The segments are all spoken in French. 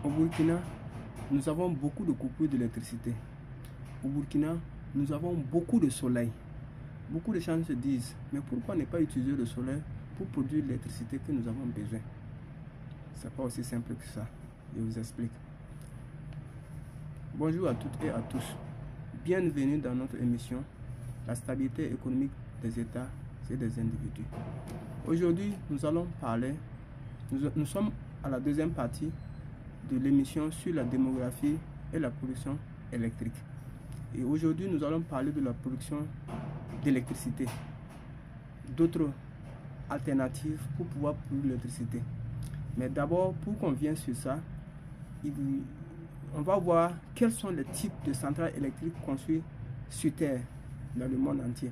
Au Burkina, nous avons beaucoup de coupures d'électricité. Au Burkina, nous avons beaucoup de soleil. Beaucoup de gens se disent, mais pourquoi ne pas utiliser le soleil pour produire l'électricité que nous avons besoin? Ce n'est pas aussi simple que ça. Je vous explique. Bonjour à toutes et à tous. Bienvenue dans notre émission, la stabilité économique des États et des individus. Aujourd'hui, nous allons parler, nous sommes à la deuxième partie de l'émission sur la démographie et la production électrique. Et aujourd'hui, nous allons parler de la production d'électricité, d'autres alternatives pour pouvoir produire l'électricité. Mais d'abord, pour qu'on vienne sur ça, on va voir quels sont les types de centrales électriques construites sur Terre, dans le monde entier.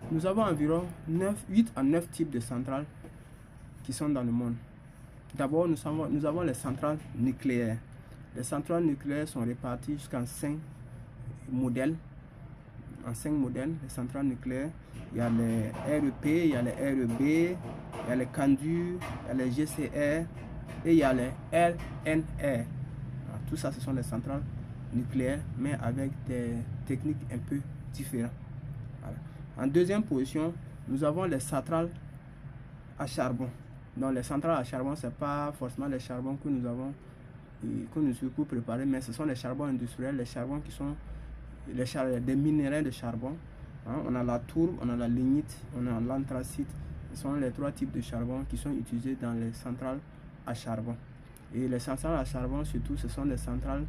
Nous avons environ 8 à 9 types de centrales qui sont dans le monde. D'abord, nous avons les centrales nucléaires. Les centrales nucléaires sont réparties jusqu'en 5 modèles. En 5 modèles, les centrales nucléaires. Il y a les REP, il y a les REB, il y a les CANDU, il y a les GCR et il y a les LNR. Tout ça, ce sont les centrales nucléaires, mais avec des techniques un peu différentes. Voilà. En deuxième position, nous avons les centrales à charbon. Donc les centrales à charbon, ce n'est pas forcément les charbons que nous avons, que nous avons préparés, mais ce sont les charbons industriels, les charbons qui sont des minéraux de charbon. On a la tourbe, on a la lignite, on a l'anthracite. Ce sont les 3 types de charbon qui sont utilisés dans les centrales à charbon. Et les centrales à charbon, surtout, ce sont des centrales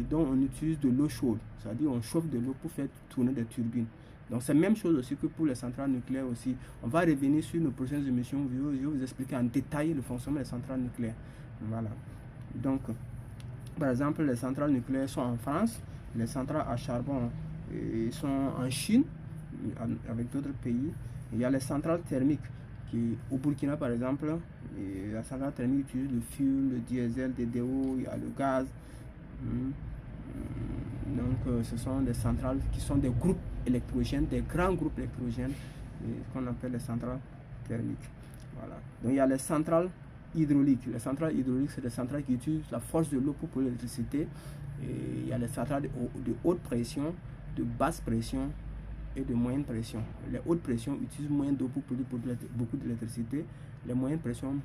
dont on utilise de l'eau chaude. C'est-à-dire on chauffe de l'eau pour faire tourner des turbines. Donc c'est la même chose aussi que pour les centrales nucléaires aussi. On va revenir sur nos prochaines émissions. Je vais vous expliquer en détail le fonctionnement des centrales nucléaires. Voilà. Donc, par exemple, les centrales nucléaires sont en France. Les centrales à charbon sont en Chine, avec d'autres pays. Il y a les centrales thermiques. Au Burkina, par exemple, la centrale thermique utilise le fioul, le diesel, le DDO, il y a le gaz. Donc, ce sont des centrales qui sont des groupes électrogènes, des grands groupes électrogènes, qu'on appelle les centrales thermiques. Voilà. Donc, il y a les centrales hydrauliques. Les centrales hydrauliques, c'est des centrales qui utilisent la force de l'eau pour produire l'électricité. Il y a les centrales de haute pression, de basse pression et de moyenne pression. Les hautes pressions utilisent moins d'eau pour produire beaucoup d'électricité. Les moyennes pressions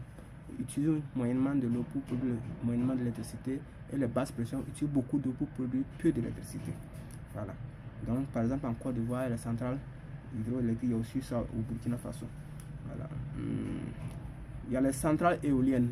utilisent moyennement de l'eau pour produire moyennement d'électricité. Et les basses pressions utilisent beaucoup d'eau pour produire peu d'électricité. Voilà. Donc, par exemple, en Côte d'Ivoire, il y a les centrales hydroélectriques, il y a aussi ça au Burkina Faso. Voilà. Il y a les centrales éoliennes.